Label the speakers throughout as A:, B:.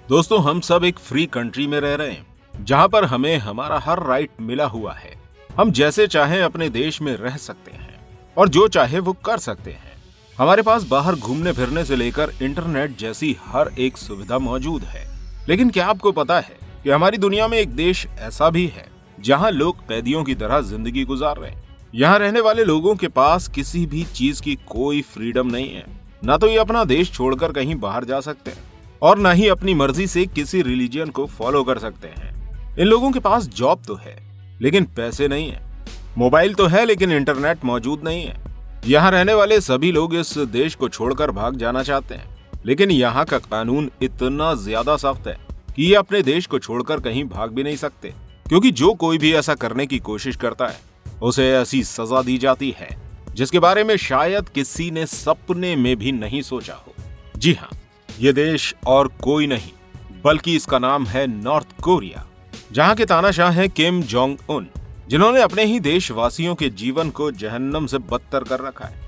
A: दोस्तों, हम सब एक फ्री कंट्री में रह रहे हैं जहां पर हमें हमारा हर राइट मिला हुआ है। हम जैसे चाहें अपने देश में रह सकते हैं और जो चाहे वो कर सकते हैं। हमारे पास बाहर घूमने फिरने से लेकर इंटरनेट जैसी हर एक सुविधा मौजूद है। लेकिन क्या आपको पता है कि हमारी दुनिया में एक देश ऐसा भी है जहां लोग कैदियों की तरह जिंदगी गुजार रहे हैं। यहाँ रहने वाले लोगों के पास किसी भी चीज की कोई फ्रीडम नहीं है। ना तो ये अपना देश छोड़कर कहीं बाहर जा सकते हैं और ना ही अपनी मर्जी से किसी रिलीजन को फॉलो कर सकते हैं। इन लोगों के पास जॉब तो है लेकिन पैसे नहीं है, मोबाइल तो है लेकिन इंटरनेट मौजूद नहीं है। यहाँ रहने वाले सभी लोग इस देश को छोड़कर भाग जाना चाहते हैं, लेकिन यहाँ का कानून इतना ज्यादा सख्त है कि ये अपने देश को छोड़कर कहीं भाग भी नहीं सकते, क्योंकि जो कोई भी ऐसा करने की कोशिश करता है उसे ऐसी सजा दी जाती है जिसके बारे में शायद किसी ने सपने में भी नहीं सोचा हो। जी हाँ, ये देश और कोई नहीं बल्कि इसका नाम है नॉर्थ कोरिया, जहां के तानाशाह हैं किम जोंग उन, जिन्होंने अपने ही देशवासियों के जीवन को जहन्नम से बदतर कर रखा है।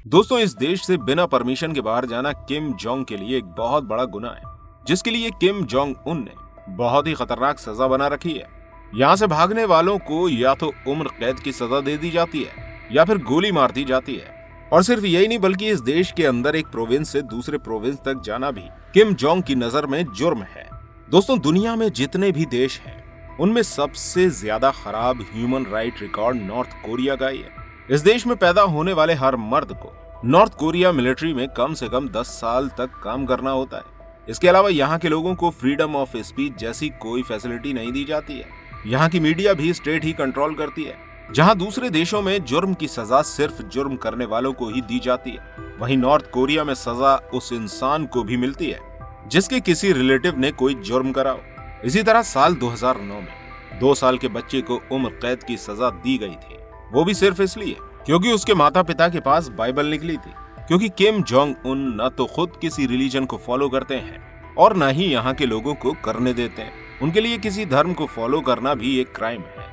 A: दोस्तों, इस देश से बिना परमिशन के बाहर जाना किम जोंग के लिए एक बहुत बड़ा गुनाह है, जिसके लिए किम जोंग उन ने बहुत ही खतरनाक सजा बना रखी है। यहाँ से भागने वालों को या तो उम्र कैद की सजा दे दी जाती है या फिर गोली मार दी जाती है। और सिर्फ यही नहीं बल्कि इस देश के अंदर एक प्रोविंस से दूसरे प्रोविंस तक जाना भी किम जोंग की नजर में जुर्म है। दोस्तों, दुनिया में जितने भी देश हैं उनमें सबसे ज्यादा खराब human right record north Korea का ही है। इस देश में पैदा होने वाले हर मर्द को नॉर्थ कोरिया मिलिट्री में कम से कम 10 साल तक काम करना होता है। इसके अलावा यहाँ के लोगों को फ्रीडम ऑफ स्पीच जैसी कोई फैसिलिटी नहीं दी जाती है। यहाँ की मीडिया भी स्टेट ही कंट्रोल करती है। जहाँ दूसरे देशों में जुर्म की सजा सिर्फ जुर्म करने वालों को ही दी जाती है, वहीं नॉर्थ कोरिया में सजा उस इंसान को भी मिलती है जिसके किसी रिलेटिव ने कोई जुर्म करा हो। इसी तरह साल 2009 में 2 साल के बच्चे को उम्र कैद की सजा दी गई थी, वो भी सिर्फ इसलिए क्योंकि उसके माता पिता के पास बाइबल निकली थी। क्योंकि किम जोंग उन न तो खुद किसी रिलीजन को फॉलो करते हैं और न ही यहाँ के लोगों को करने देते हैं। उनके लिए किसी धर्म को फॉलो करना भी एक क्राइम है।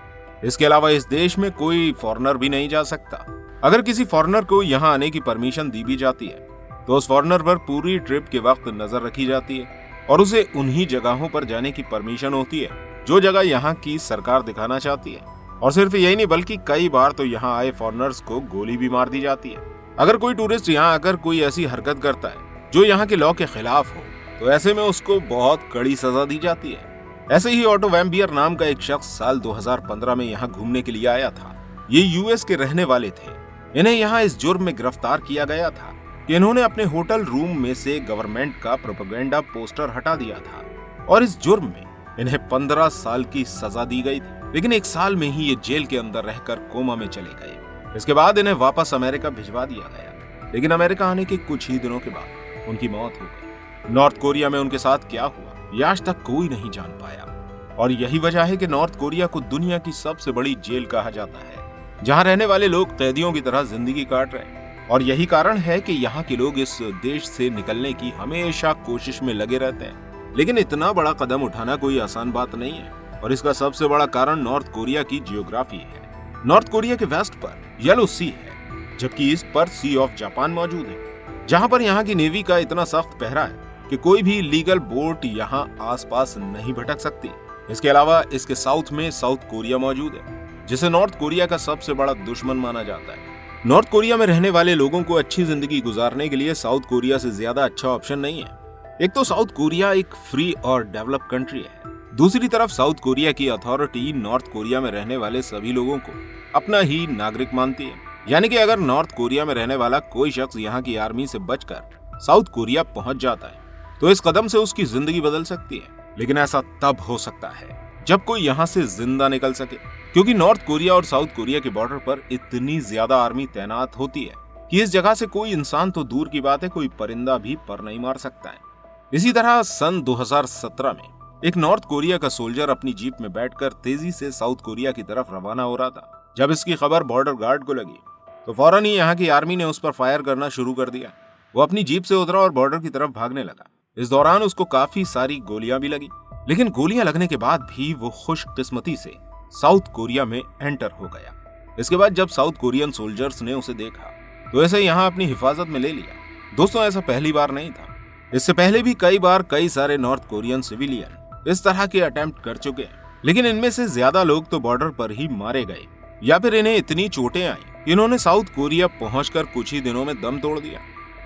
A: इसके अलावा इस देश में कोई फॉरेनर भी नहीं जा सकता। अगर किसी फॉरेनर को यहाँ आने की परमिशन दी भी जाती है तो उस फॉरेनर पर पूरी ट्रिप के वक्त नजर रखी जाती है और उसे उन्हीं जगहों पर जाने की परमिशन होती है जो जगह यहाँ की सरकार दिखाना चाहती है। और सिर्फ यही नहीं बल्कि कई बार तो यहाँ आए फॉरेनर्स को गोली भी मार दी जाती है। अगर कोई टूरिस्ट यहाँ आकर कोई ऐसी हरकत करता है जो यहाँ के लॉ के खिलाफ हो तो ऐसे में उसको बहुत कड़ी सजा दी जाती है। ऐसे ही ऑटो वैम्बियर नाम का एक शख्स साल 2015 में यहाँ घूमने के लिए आया था। ये यूएस के रहने वाले थे। इन्हें यहाँ इस जुर्म में गिरफ्तार किया गया था कि इन्होंने अपने होटल रूम में से गवर्नमेंट का प्रोपेगेंडा पोस्टर हटा दिया था और इस जुर्म में इन्हें 15 साल की सजा दी गई थी। लेकिन 1 साल में ही ये जेल के अंदर रहकर कोमा में चले गए। इसके बाद इन्हें वापस अमेरिका भिजवा दिया गया, लेकिन अमेरिका आने के कुछ ही दिनों के बाद उनकी मौत हो गई। नॉर्थ कोरिया में उनके साथ क्या हुआ ये आज तक कोई नहीं जान पाया और यही वजह है कि नॉर्थ कोरिया को दुनिया की सबसे बड़ी जेल कहा जाता है, जहां रहने वाले लोग कैदियों की तरह जिंदगी काट रहे हैं। और यही कारण है कि यहाँ के लोग इस देश से निकलने की हमेशा कोशिश में लगे रहते हैं। लेकिन इतना बड़ा कदम उठाना कोई आसान बात नहीं है और इसका सबसे बड़ा कारण नॉर्थ कोरिया की जियोग्राफी है। नॉर्थ कोरिया के वेस्ट पर येलो सी है, जबकि ईस्ट पर सी ऑफ जापान मौजूद है, जहां पर यहाँ की नेवी का इतना सख्त पहरा है कि कोई भी लीगल बोट यहाँ आसपास नहीं भटक सकती। इसके अलावा इसके साउथ में साउथ कोरिया मौजूद है, जिसे नॉर्थ कोरिया का सबसे बड़ा दुश्मन माना जाता है। नॉर्थ कोरिया में रहने वाले लोगों को अच्छी जिंदगी गुजारने के लिए साउथ कोरिया से ज्यादा अच्छा ऑप्शन नहीं है। एक तो साउथ कोरिया एक फ्री और डेवलप कंट्री है, दूसरी तरफ साउथ कोरिया की अथॉरिटी नॉर्थ कोरिया में रहने वाले सभी लोगों को अपना ही नागरिक मानती है। यानी कि अगर नॉर्थ कोरिया में रहने वाला कोई शख्स यहाँ की आर्मी से बचकर साउथ कोरिया पहुंच जाता है तो इस कदम से उसकी जिंदगी बदल सकती है। लेकिन ऐसा तब हो सकता है जब कोई यहाँ से जिंदा निकल सके, क्योंकि नॉर्थ कोरिया और साउथ कोरिया के बॉर्डर पर इतनी ज्यादा आर्मी तैनात होती है कि इस जगह से कोई इंसान तो दूर की बात है, कोई परिंदा भी पर नहीं मार सकता है। इसी तरह सन 2017 में एक नॉर्थ कोरिया का सोल्जर अपनी जीप में बैठकर तेजी से साउथ कोरिया की तरफ रवाना हो रहा था। जब इसकी खबर बॉर्डर गार्ड को लगी तो फौरन ही यहाँ की आर्मी ने उस पर फायर करना शुरू कर दिया। वो अपनी जीप से उतरा और बॉर्डर की तरफ भागने लगा। इस दौरान उसको काफी सारी गोलियां भी लगी। लेकिन गोलियां लगने के बाद भी वो खुशकिस्मती से साउथ कोरिया में एंटर हो गया। इसके बाद जब साउथ कोरियन सोल्जर्स ने उसे देखा तो ऐसे यहाँ अपनी हिफाजत में ले लिया। दोस्तों ऐसा पहली बार नहीं था, इससे पहले भी कई बार कई सारे नॉर्थ कोरियन सिविलियन इस तरह के अटेम्प्ट कर चुके हैं, लेकिन इनमें से ज्यादा लोग तो बॉर्डर पर ही मारे गए या फिर इन्हें इतनी चोटें आई इन्होंने साउथ कोरिया पहुंचकर कुछ ही दिनों में दम तोड़ दिया।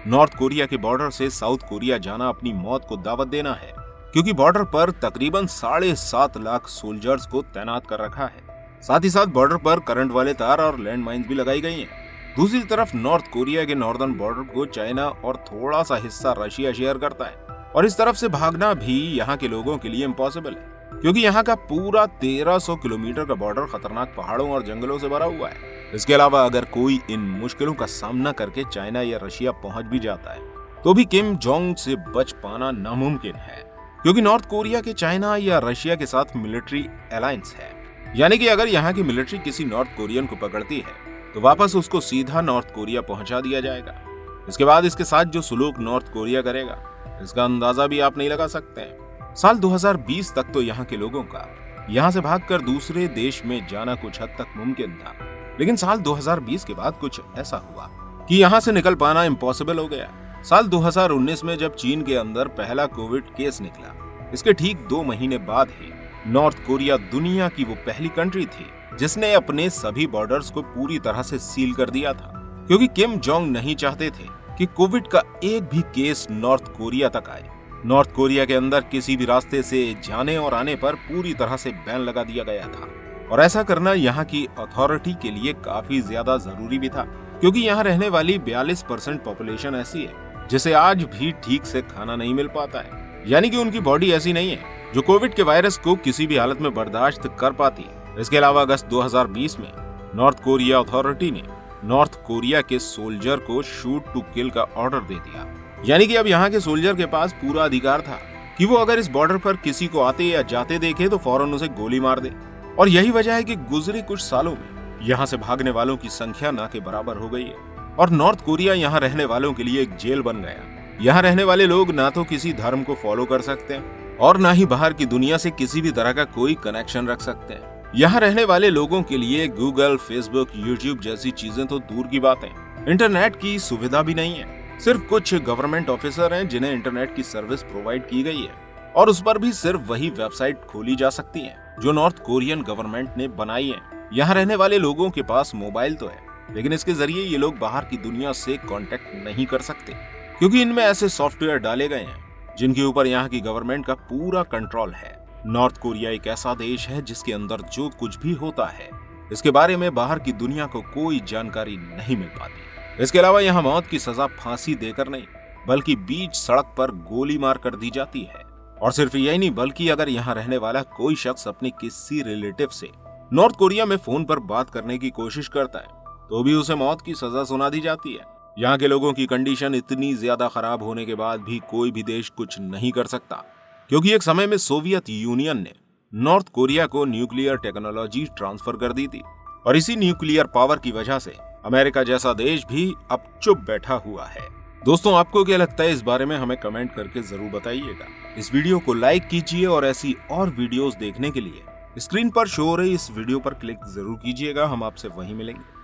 A: नॉर्थ कोरिया के बॉर्डर से साउथ कोरिया जाना अपनी मौत को दावत देना है, क्योंकि बॉर्डर पर तकरीबन 7.5 लाख सोल्जर्स को तैनात कर रखा है। साथ ही साथ बॉर्डर पर करंट वाले तार और लैंड माइन्स भी लगाई गई हैं। दूसरी तरफ नॉर्थ कोरिया के नॉर्दर्न बॉर्डर को चाइना और थोड़ा सा हिस्सा रशिया शेयर करता है, और इस तरफ से भागना भी यहाँ के लोगों के लिए इम्पॉसिबल है, क्योंकि यहाँ का पूरा 1300 किलोमीटर का बॉर्डर खतरनाक पहाड़ों और जंगलों से भरा हुआ है। इसके अलावा अगर कोई इन मुश्किलों का सामना करके चाइना या रशिया पहुंच भी जाता है तो भी किम जोंग से बच पाना नामुमकिन है, क्योंकि नॉर्थ कोरिया के चाइना या रशिया के साथ मिलिट्री अलायंस है। यानी कि अगर यहाँ की मिलिट्री किसी नॉर्थ कोरियन को पकड़ती है तो वापस उसको सीधा नॉर्थ कोरिया पहुंचा दिया जाएगा। इसके बाद इसके साथ जो सुलूक नॉर्थ कोरिया करेगा इसका अंदाजा भी आप नहीं लगा सकते हैं। साल 2020 तक तो यहाँ के लोगों का यहाँ से भागकर दूसरे देश में जाना कुछ हद तक मुमकिन था, लेकिन साल 2020 के बाद कुछ ऐसा हुआ कि यहाँ से निकल पाना इम्पॉसिबल हो गया। साल 2019 में जब चीन के अंदर पहला कोविड केस निकला, इसके ठीक 2 महीने बाद ही नॉर्थ कोरिया दुनिया की वो पहली कंट्री थी जिसने अपने सभी बॉर्डर्स को पूरी तरह से सील कर दिया था, क्योंकि किम जोंग नहीं चाहते थे कि कोविड का एक भी केस नॉर्थ कोरिया तक आए। नॉर्थ कोरिया के अंदर किसी भी रास्ते से जाने और आने पर पूरी तरह से बैन लगा दिया गया था, और ऐसा करना यहाँ की अथॉरिटी के लिए काफी ज्यादा जरूरी भी था, क्योंकि यहाँ रहने वाली 42% पॉपुलेशन ऐसी है जिसे आज भी ठीक से खाना नहीं मिल पाता है। यानी कि उनकी बॉडी ऐसी नहीं है जो कोविड के वायरस को किसी भी हालत में बर्दाश्त कर पाती है। इसके अलावा अगस्त 2020 में नॉर्थ कोरिया अथॉरिटी ने नॉर्थ कोरिया के सोल्जर को शूट टू किल का ऑर्डर दे दिया। यानी कि अब यहाँ के सोल्जर के पास पूरा अधिकार था कि वो अगर इस बॉर्डर पर किसी को आते या जाते देखे तो फौरन उसे गोली मार दे। और यही वजह है कि गुजरे कुछ सालों में यहाँ से भागने वालों की संख्या ना के बराबर हो गई है, और नॉर्थ कोरिया यहाँ रहने वालों के लिए एक जेल बन गया। यहाँ रहने वाले लोग ना तो किसी धर्म को फॉलो कर सकते हैं और ना ही बाहर की दुनिया से किसी भी तरह का कोई कनेक्शन रख सकते हैं। यहाँ रहने वाले लोगों के लिए गूगल, फेसबुक, यूट्यूब जैसी चीजें तो दूर की बात है, इंटरनेट की सुविधा भी नहीं है। सिर्फ कुछ गवर्नमेंट ऑफिसर हैं जिन्हें इंटरनेट की सर्विस प्रोवाइड की गई है, और उस पर भी सिर्फ वही वेबसाइट खोली जा सकती है जो नॉर्थ कोरियन गवर्नमेंट ने बनाई है। यहाँ रहने वाले लोगों के पास मोबाइल तो है, लेकिन इसके जरिए ये लोग बाहर की दुनिया से कांटेक्ट नहीं कर सकते, क्योंकि इनमें ऐसे सॉफ्टवेयर डाले गए हैं जिनके ऊपर यहाँ की गवर्नमेंट का पूरा कंट्रोल है। नॉर्थ कोरिया एक ऐसा देश है जिसके अंदर जो कुछ भी होता है इसके बारे में बाहर की दुनिया को कोई जानकारी नहीं मिल पाती। इसके अलावा यहाँ मौत की सजा फांसी देकर नहीं बल्कि बीच सड़क पर गोली मार कर दी जाती है। और सिर्फ यही नहीं, बल्कि अगर यहाँ रहने वाला कोई शख्स अपने किसी रिलेटिव से नॉर्थ कोरिया में फोन पर बात करने की कोशिश करता है तो भी उसे मौत की सजा सुना दी जाती है। यहाँ के लोगों की कंडीशन इतनी ज्यादा खराब होने के बाद भी कोई भी देश कुछ नहीं कर सकता, क्योंकि एक समय में सोवियत यूनियन ने नॉर्थ कोरिया को न्यूक्लियर टेक्नोलॉजी ट्रांसफर कर दी थी, और इसी न्यूक्लियर पावर की वजह से अमेरिका जैसा देश भी अब चुप बैठा हुआ है। दोस्तों, आपको क्या लगता है इस बारे में हमें कमेंट करके जरूर बताइएगा। इस वीडियो को लाइक कीजिए और ऐसी और वीडियोस देखने के लिए स्क्रीन पर शो हो रही इस वीडियो पर क्लिक जरूर कीजिएगा। हम आपसे वहीं मिलेंगे।